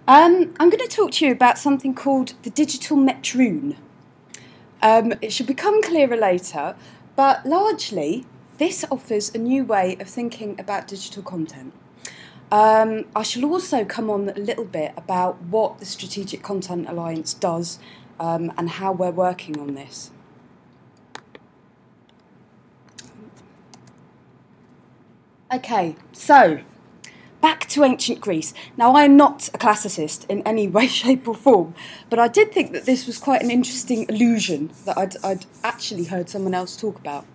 I'm going to talk to you about something called the Digital Metroon. It should become clearer later, but largely this offers a new way of thinking about digital content. I shall also come on a little bit about what the Strategic Content Alliance does and how we're working on this. Okay, so back to ancient Greece. Now, I'm not a classicist in any way, shape or form, but I did think that this was quite an interesting allusion that I'd actually heard someone else talk about.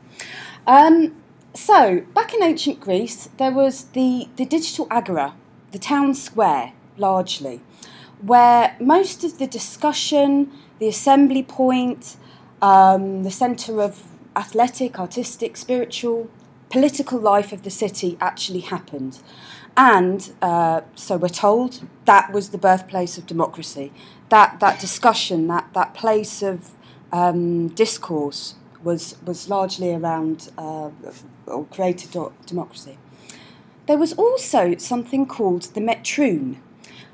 So, back in ancient Greece, there was the Digital Agora, the town square, largely, where most of the discussion, the assembly point, the centre of athletic, artistic, spiritual, political life of the city actually happened. And so we're told that was the birthplace of democracy. That discussion, that place of discourse was largely around or created democracy. There was also something called the Metroon.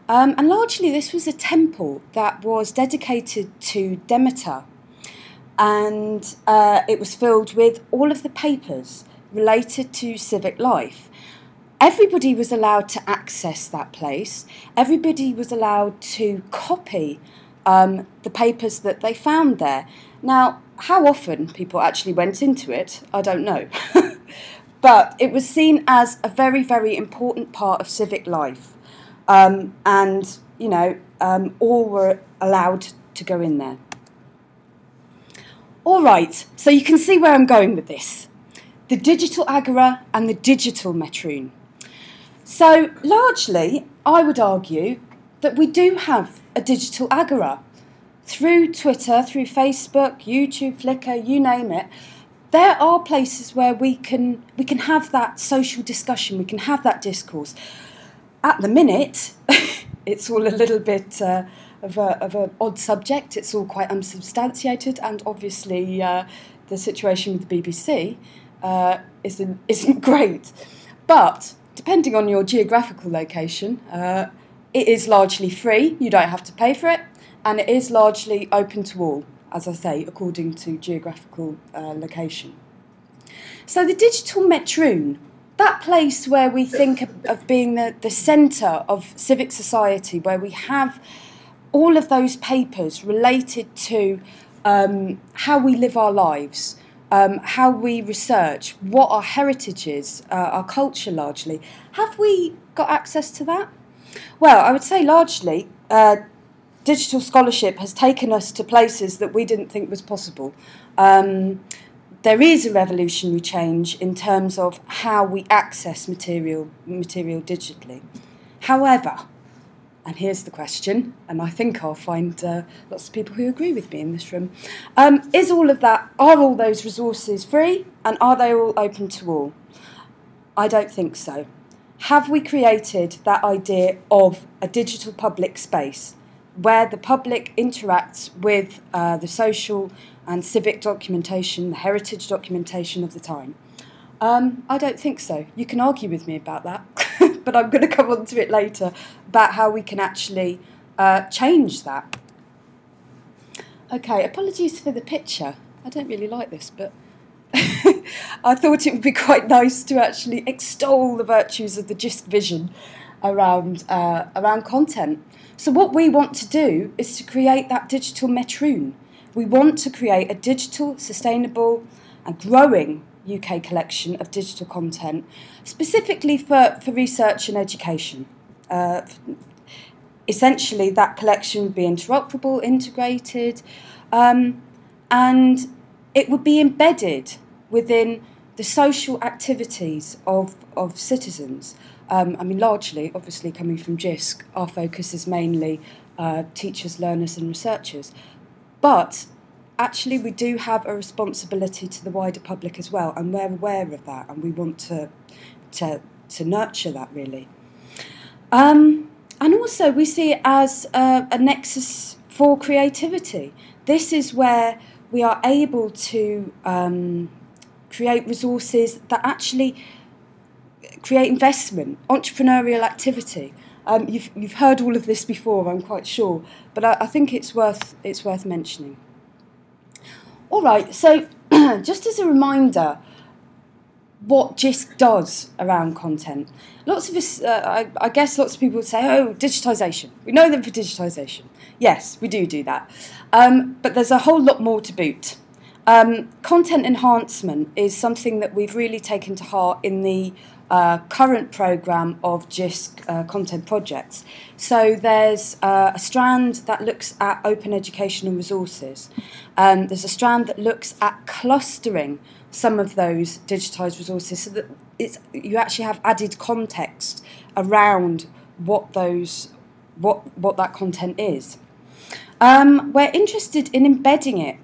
And largely this was a temple that was dedicated to Demeter. And it was filled with all of the papers related to civic life. Everybody was allowed to access that place. Everybody was allowed to copy the papers that they found there. Now, how often people actually went into it, I don't know. But it was seen as a very, very important part of civic life. And, you know, all were allowed to go in there. All right, so you can see where I'm going with this. The Digital Agora and the Digital Metroon. So, largely, I would argue that we do have a Digital Agora. Through Twitter, through Facebook, YouTube, Flickr, you name it, there are places where we can have that social discussion, we can have that discourse. At the minute, it's all a little bit of an odd subject, it's all quite unsubstantiated, and obviously the situation with the BBC isn't great. But depending on your geographical location, it is largely free, you don't have to pay for it, and it is largely open to all, as I say, according to geographical location. So the Digital Metroon, that place where we think of being the centre of civic society, where we have all of those papers related to how we live our lives, how we research, what our heritage is, our culture largely. Have we got access to that? Well, I would say largely digital scholarship has taken us to places that we didn't think was possible. There is a revolutionary change in terms of how we access material digitally. However, and here's the question, and I think I'll find lots of people who agree with me in this room. Are all those resources free, and are they all open to all? I don't think so. Have we created that idea of a digital public space where the public interacts with the social and civic documentation, the heritage documentation of the time? I don't think so. You can argue with me about that, but I'm going to come on to it later about how we can actually change that. Okay, apologies for the picture. I don't really like this, but I thought it would be quite nice to actually extol the virtues of the JISC vision around content. So what we want to do is to create that digital metroon. We want to create a digital, sustainable and growing UK collection of digital content, specifically for research and education. Essentially, that collection would be interoperable, integrated, and it would be embedded within the social activities of citizens. I mean, largely, obviously, coming from JISC, our focus is mainly teachers, learners and researchers. But actually, we do have a responsibility to the wider public as well, and we're aware of that, and we want to nurture that, really. And also, we see it as a nexus for creativity. This is where we are able to create resources that actually create investment, entrepreneurial activity. You've heard all of this before, I'm quite sure, but I think it's worth mentioning. All right, so just as a reminder, what JISC does around content. Lots of us, I guess lots of people would say, oh, digitisation. We know them for digitisation. Yes, we do that. But there's a whole lot more to boot. Content enhancement is something that we've really taken to heart in the current programme of JISC content projects. So there's a strand that looks at open educational resources. There's a strand that looks at clustering some of those digitised resources so that you actually have added context around what that content is. We're interested in embedding it.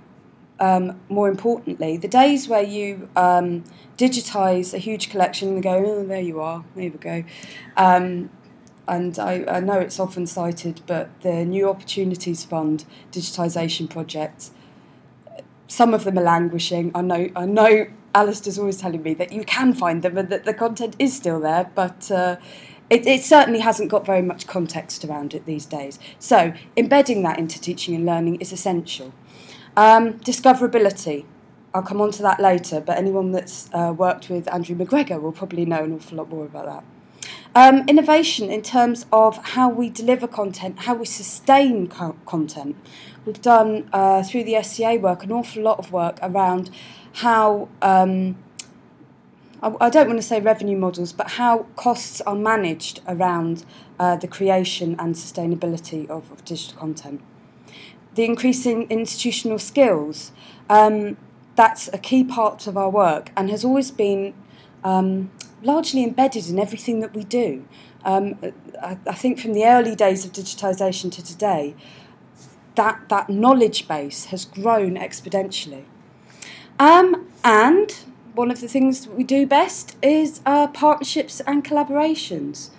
More importantly, the days where you digitise a huge collection and go, oh, there you are, there we go. And I know it's often cited, but the New Opportunities Fund digitisation projects, some of them are languishing. I know Alistair's always telling me that you can find them and that the content is still there, but it certainly hasn't got very much context around it these days. So embedding that into teaching and learning is essential. Discoverability, I'll come on to that later, but anyone that's worked with Andrew McGregor will probably know an awful lot more about that. Innovation in terms of how we deliver content, how we sustain content. We've done, through the SCA work, an awful lot of work around how, I don't want to say revenue models, but how costs are managed around the creation and sustainability of digital content. The increasing institutional skills, that's a key part of our work and has always been largely embedded in everything that we do. I think from the early days of digitisation to today, that knowledge base has grown exponentially. And one of the things that we do best is partnerships and collaborations.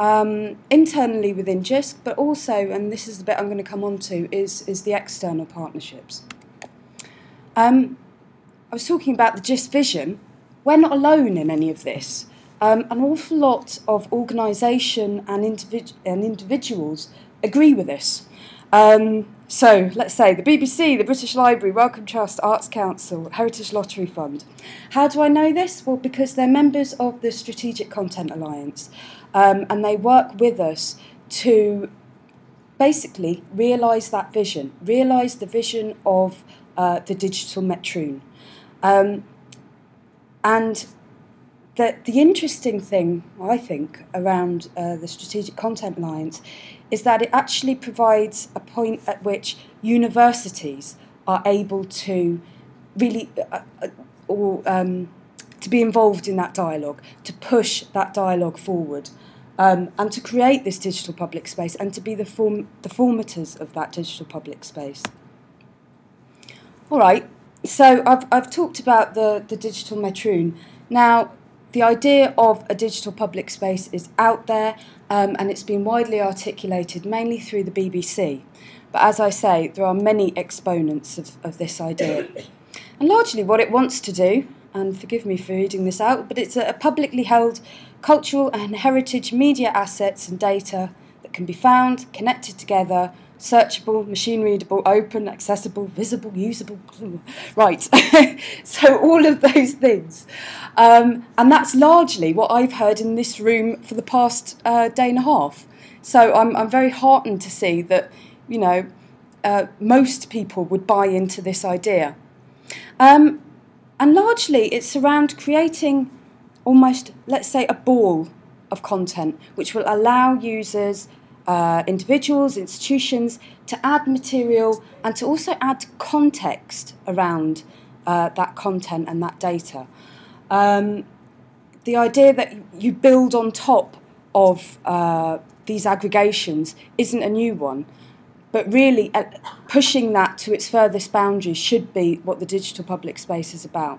Internally within JISC, but also, and this is the bit I'm going to come on to, is the external partnerships. I was talking about the JISC vision. We're not alone in any of this. An awful lot of organisation and individuals agree with this. So let's say the BBC, the British Library, Wellcome Trust, Arts Council, Heritage Lottery Fund. How do I know this? Well, because they're members of the Strategic Content Alliance. And they work with us to basically realise that vision, realise the vision of the Digital Metroon. And the interesting thing, I think, around the Strategic Content Alliance is that it actually provides a point at which universities are able to really to be involved in that dialogue, to push that dialogue forward, and to create this digital public space and to be the formators of that digital public space. All right, so I've talked about the Digital Metroon. Now, the idea of a digital public space is out there, and it's been widely articulated mainly through the BBC. But as I say, there are many exponents of this idea. And largely what it wants to do, and forgive me for reading this out, but it's a publicly held cultural and heritage media assets and data that can be found, connected together, searchable, machine-readable, open, accessible, visible, usable, right. So all of those things. And that's largely what I've heard in this room for the past day and a half. So I'm very heartened to see that, you know, most people would buy into this idea. And largely it's around creating almost, let's say, a ball of content which will allow users, individuals, institutions to add material and to also add context around that content and that data. The idea that you build on top of these aggregations isn't a new one, but really pushing that to its furthest boundaries should be what the digital public space is about.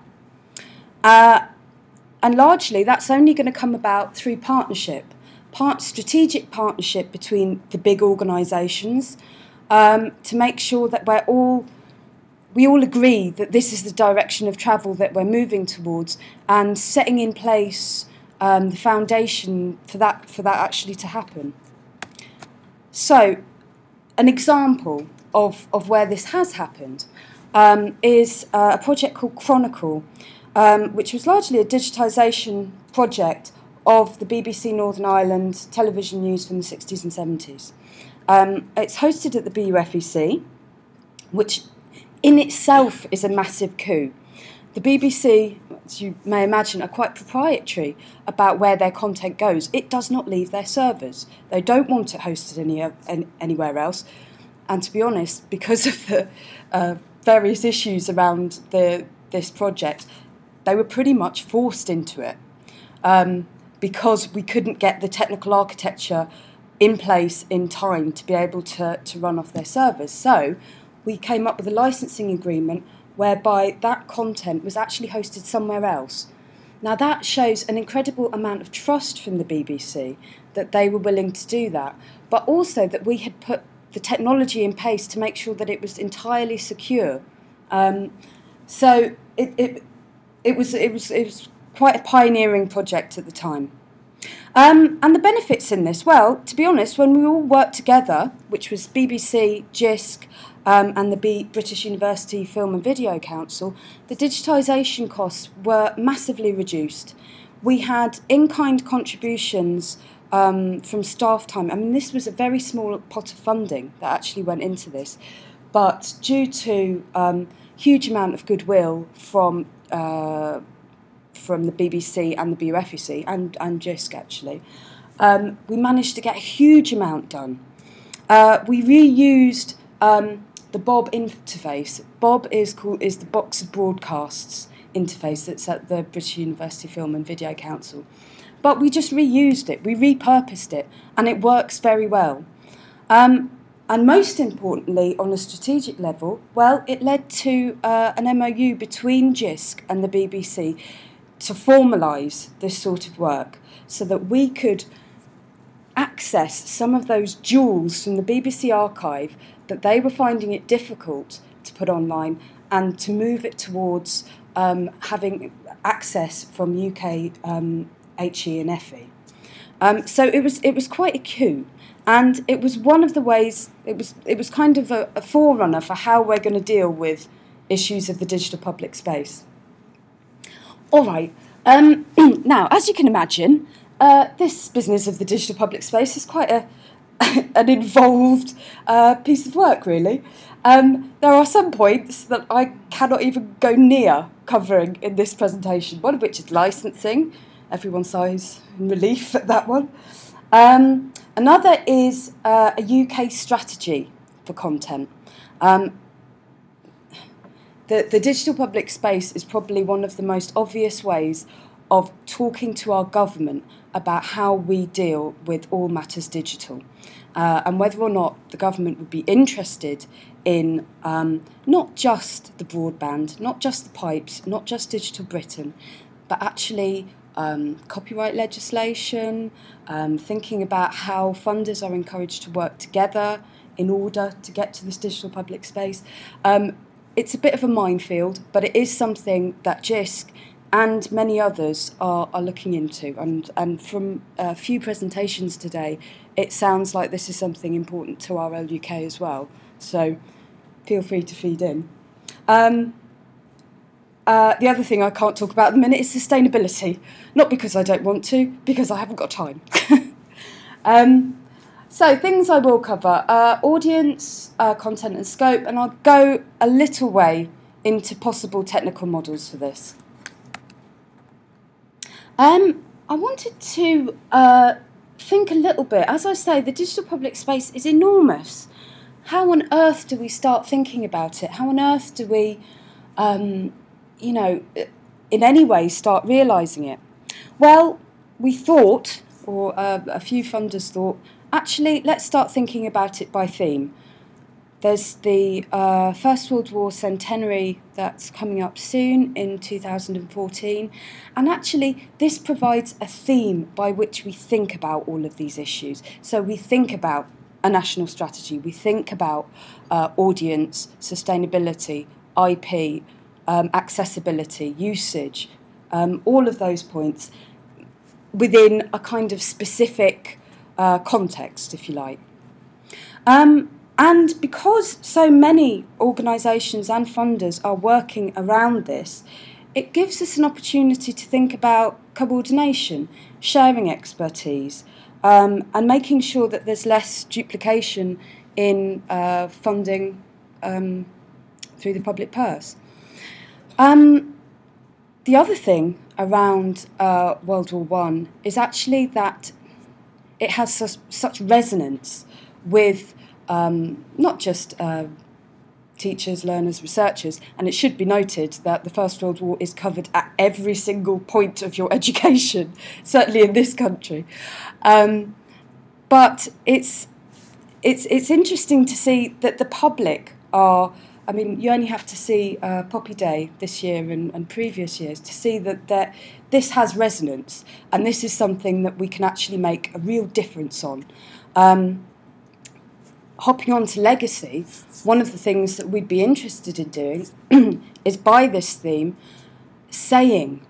And largely that's only going to come about through partnership. Strategic partnership between the big organisations to make sure that we all agree that this is the direction of travel that we're moving towards, and setting in place the foundation for that actually to happen. So, an example of where this has happened is a project called Chronicle, which was largely a digitisation project of the BBC Northern Ireland television news from the 60s and 70s. It's hosted at the BUFEC, which in itself is a massive coup. The BBC, as you may imagine, are quite proprietary about where their content goes. It does not leave their servers. They don't want it hosted anywhere else. And to be honest, because of the various issues around this project, they were pretty much forced into it because we couldn't get the technical architecture in place in time to be able to run off their servers. So we came up with a licensing agreement whereby that content was actually hosted somewhere else. Now that shows an incredible amount of trust from the BBC that they were willing to do that, but also that we had put the technology in place to make sure that it was entirely secure. So it was quite a pioneering project at the time. And the benefits in this, well, to be honest, when we all worked together, which was BBC, JISC, and the British University Film and Video Council, the digitisation costs were massively reduced. We had in-kind contributions from staff time. I mean, this was a very small pot of funding that actually went into this, but due to huge amount of goodwill from the BBC and the BUFEC and JISC actually, we managed to get a huge amount done. We reused the Bob interface. Bob is the Box of Broadcasts interface that's at the British University Film and Video Council. But we just reused it, we repurposed it, and it works very well. And most importantly, on a strategic level, well, it led to an MOU between JISC and the BBC to formalise this sort of work so that we could access some of those jewels from the BBC archive that they were finding it difficult to put online and to move it towards having access from UK HE and FE. So it was quite a coup, and it was one of the ways, it was kind of a forerunner for how we're going to deal with issues of the digital public space. All right, now, as you can imagine, this business of the digital public space is quite an involved piece of work, really. There are some points that I cannot even go near covering in this presentation, one of which is licensing. Everyone sighs in relief at that one. Another is a UK strategy for content. The digital public space is probably one of the most obvious ways of talking to our government about how we deal with all matters digital, and whether or not the government would be interested in not just the broadband, not just the pipes, not just Digital Britain, but actually copyright legislation, thinking about how funders are encouraged to work together in order to get to this digital public space. It's a bit of a minefield, but it is something that JISC and many others are looking into. And from a few presentations today, it sounds like this is something important to RLUK as well. So feel free to feed in. The other thing I can't talk about at the minute is sustainability. Not because I don't want to, because I haven't got time. So things I will cover, audience, content and scope, and I'll go a little way into possible technical models for this. I wanted to think a little bit. As I say, the digital public space is enormous. How on earth do we start thinking about it? How on earth do we, you know, in any way start realising it? Well, we thought, or a few funders thought, actually, let's start thinking about it by theme. There's the First World War centenary that's coming up soon in 2014, and actually this provides a theme by which we think about all of these issues. So we think about a national strategy, we think about audience, sustainability, IP, accessibility, usage, all of those points within a kind of specific context, if you like. And because so many organisations and funders are working around this, it gives us an opportunity to think about coordination, sharing expertise, and making sure that there's less duplication in funding through the public purse. The other thing around World War I is actually that it has such resonance with not just teachers, learners, researchers, and it should be noted that the First World War is covered at every single point of your education, certainly in this country. But it's interesting to see that the public are, I mean, you only have to see Poppy Day this year and previous years to see that this has resonance, and this is something that we can actually make a real difference on. Hopping on to legacy, one of the things that we'd be interested in doing is, by this theme, saying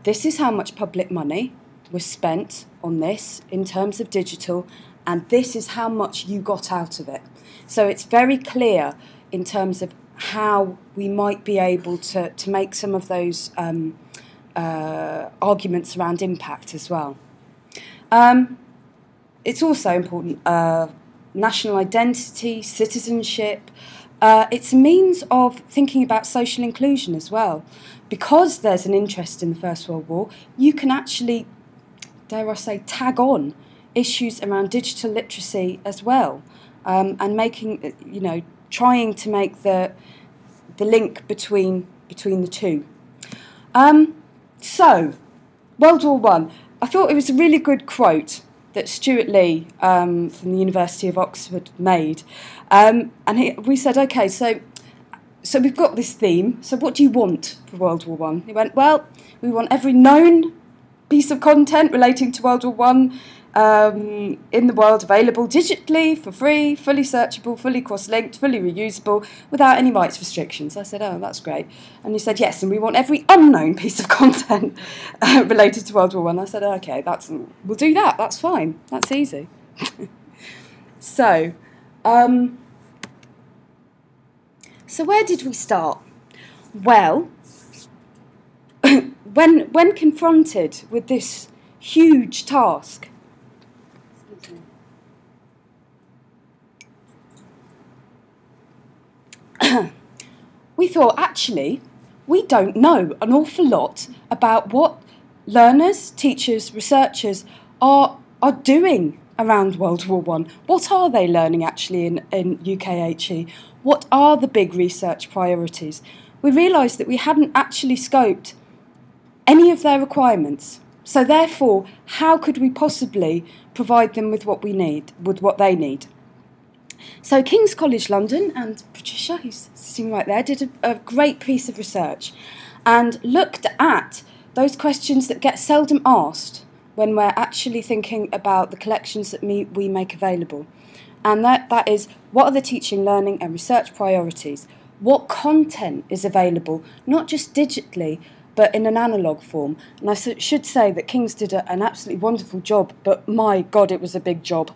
this is how much public money was spent on this in terms of digital, and this is how much you got out of it. So it's very clear in terms of how we might be able to make some of those arguments around impact as well. It's also important, national identity, citizenship. It's a means of thinking about social inclusion as well. Because there's an interest in the First World War, you can actually, dare I say, tag on issues around digital literacy as well, and making, you know, trying to make the link between the two. So, World War I thought it was a really good quote that Stuart Lee from the University of Oxford made, and we said, okay, so we've got this theme, so what do you want for World War I? He went, well, we want every known piece of content relating to World War I in the world available digitally, for free, fully searchable, fully cross-linked, fully reusable, without any rights restrictions. I said, oh, that's great. And he said, yes, and we want every unknown piece of content related to World War I. I said, okay, we'll do that, that's fine, that's easy. So where did we start? Well, when confronted with this huge task, we thought, actually, we don't know an awful lot about what learners, teachers, researchers are doing around World War I. What are they learning actually in UKHE? What are the big research priorities? We realised that we hadn't actually scoped any of their requirements. So therefore, how could we possibly provide them with what we need, with what they need? So King's College London, and Patricia, who's sitting right there, did a great piece of research and looked at those questions that get seldom asked when we're actually thinking about the collections that we make available. And that is, what are the teaching, learning and research priorities? What content is available, not just digitally, but in an analogue form? And I should say that King's did an absolutely wonderful job, but my God, it was a big job.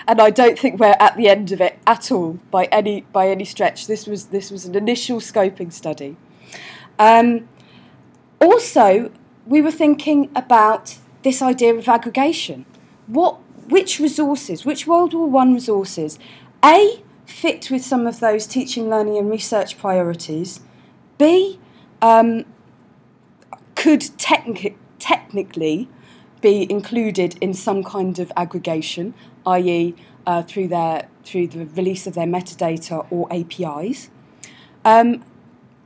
And I don't think we're at the end of it at all, by any stretch. This was an initial scoping study. Also, we were thinking about this idea of aggregation. Which resources, which World War I resources, A, fit with some of those teaching, learning and research priorities, B, could technically be included in some kind of aggregation, i.e. through the release of their metadata or APIs.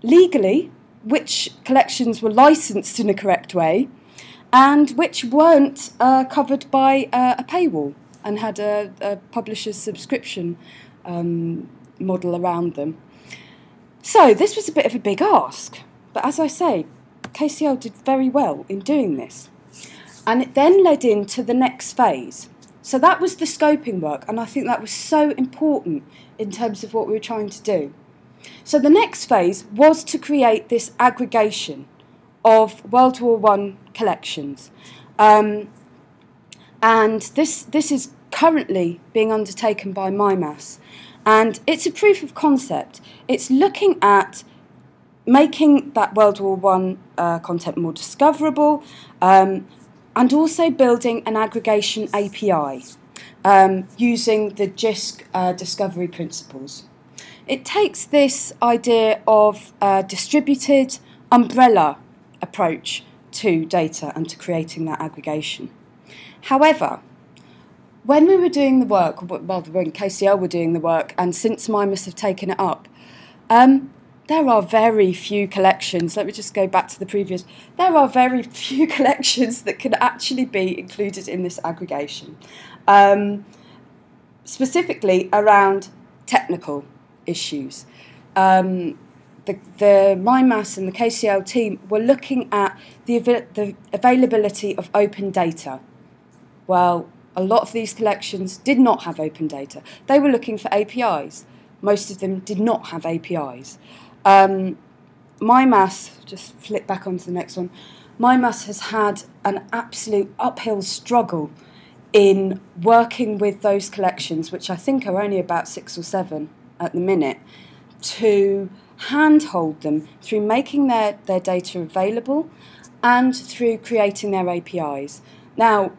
Legally, which collections were licensed in a correct way, and which weren't covered by a paywall and had a publisher's subscription model around them. So this was a bit of a big ask, but as I say, KCL did very well in doing this. And it then led into the next phase. So that was the scoping work, and I think that was so important in terms of what we were trying to do. So the next phase was to create this aggregation of World War I collections. And this is currently being undertaken by MyMass. And it's a proof of concept. It's looking at making that World War I content more discoverable, and also building an aggregation API using the JISC discovery principles. It takes this idea of a distributed umbrella approach to data and to creating that aggregation. However, when we were doing the work, well, when KCL were doing the work, and since MyMass have taken it up, there are very few collections. Let me just go back to the previous. There are very few collections that can actually be included in this aggregation, specifically around technical issues. The MyMass and the KCL team were looking at the availability of open data. Well, a lot of these collections did not have open data. They were looking for APIs. Most of them did not have APIs. MyMass, just flip back onto the next one, MyMass has had an absolute uphill struggle in working with those collections, which I think are only about 6 or 7 at the minute, to handhold them through making their data available and through creating their APIs. Now,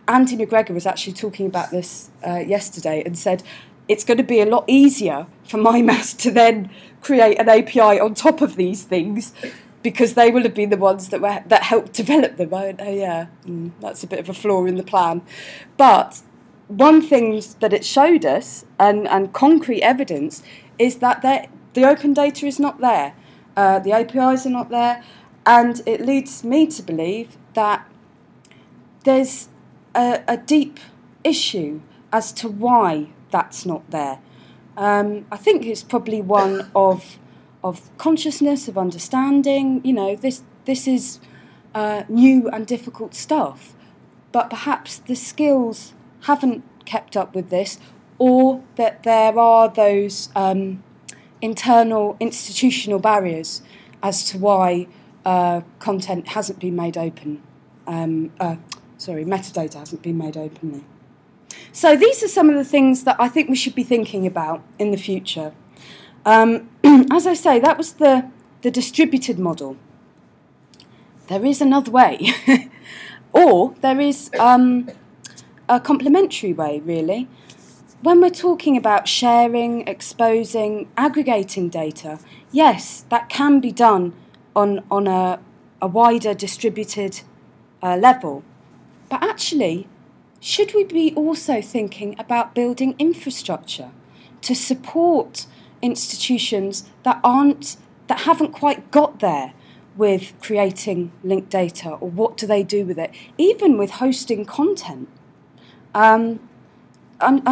Andy McGregor was actually talking about this yesterday and said it's going to be a lot easier for MyMass to then create an API on top of these things because they will have been the ones that helped develop them. That's a bit of a flaw in the plan. But one thing that it showed us, and concrete evidence, is that the open data is not there. The APIs are not there, and it leads me to believe that there's a deep issue as to why that's not there. I think it's probably one of consciousness, of understanding. You know, this is new and difficult stuff, but perhaps the skills haven't kept up with this, or that there are those internal institutional barriers as to why content hasn't been made open. Metadata hasn't been made openly. So these are some of the things that I think we should be thinking about in the future. As I say, that was the distributed model. There is another way, or there is a complementary way, really. When we're talking about sharing, exposing, aggregating data, yes, that can be done on a wider distributed level. But actually, should we be also thinking about building infrastructure to support institutions that haven't quite got there with creating linked data, or what do they do with it, even with hosting content? I'm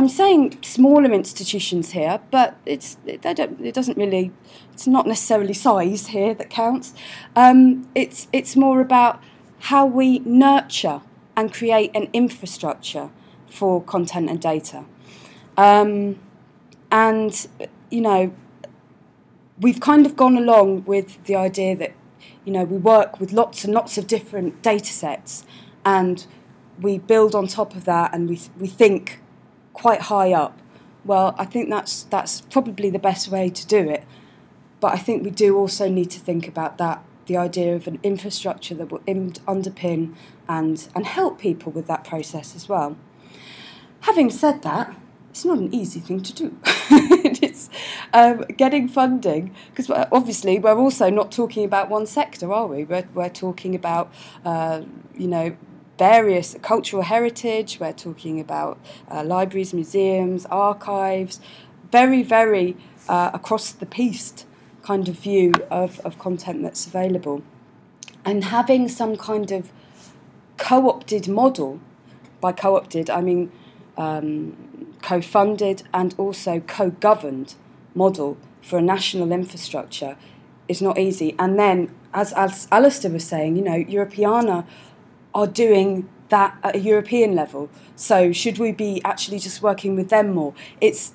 saying smaller institutions here, but it's not necessarily size here that counts. It's more about how we nurture and create an infrastructure for content and data. And, you know, we've kind of gone along with the idea that, you know, we work with lots and lots of different data sets, and we build on top of that, and we think quite high up. Well, I think that's probably the best way to do it. But I think we do also need to think about that, the idea of an infrastructure that will underpin and help people with that process as well. Having said that, it's not an easy thing to do. It's getting funding, because obviously we're also not talking about one sector, are we? We're talking about, you know, various cultural heritage. We're talking about libraries, museums, archives, very, very across the piece kind of view of content that's available. And having some kind of co-opted model, by co-opted I mean co-funded and also co-governed model for a national infrastructure is not easy. And then, as Alistair was saying, you know, Europeana are doing that at a European level. So should we be actually just working with them more? It's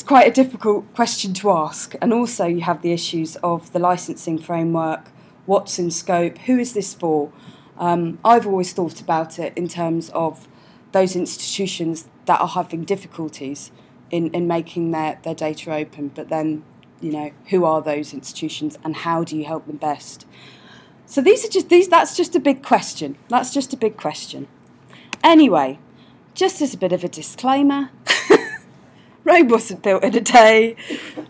quite a difficult question to ask. And also you have the issues of the licensing framework, what's in scope, who is this for? I've always thought about it in terms of those institutions that are having difficulties in making their data open. But then, you know, who are those institutions and how do you help them best? So that's just a big question. That's just a big question. Anyway, just as a bit of a disclaimer, Rome wasn't built in a day,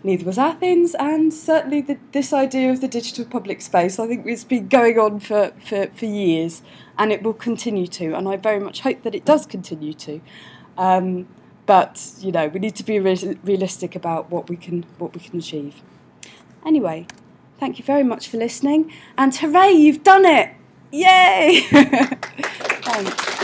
neither was Athens, and certainly this idea of the digital public space, I think it's been going on for years, and it will continue to, and I very much hope that it does continue to. But, you know, we need to be realistic about what we can achieve. Anyway, thank you very much for listening, and hooray, you've done it! Yay! Thanks.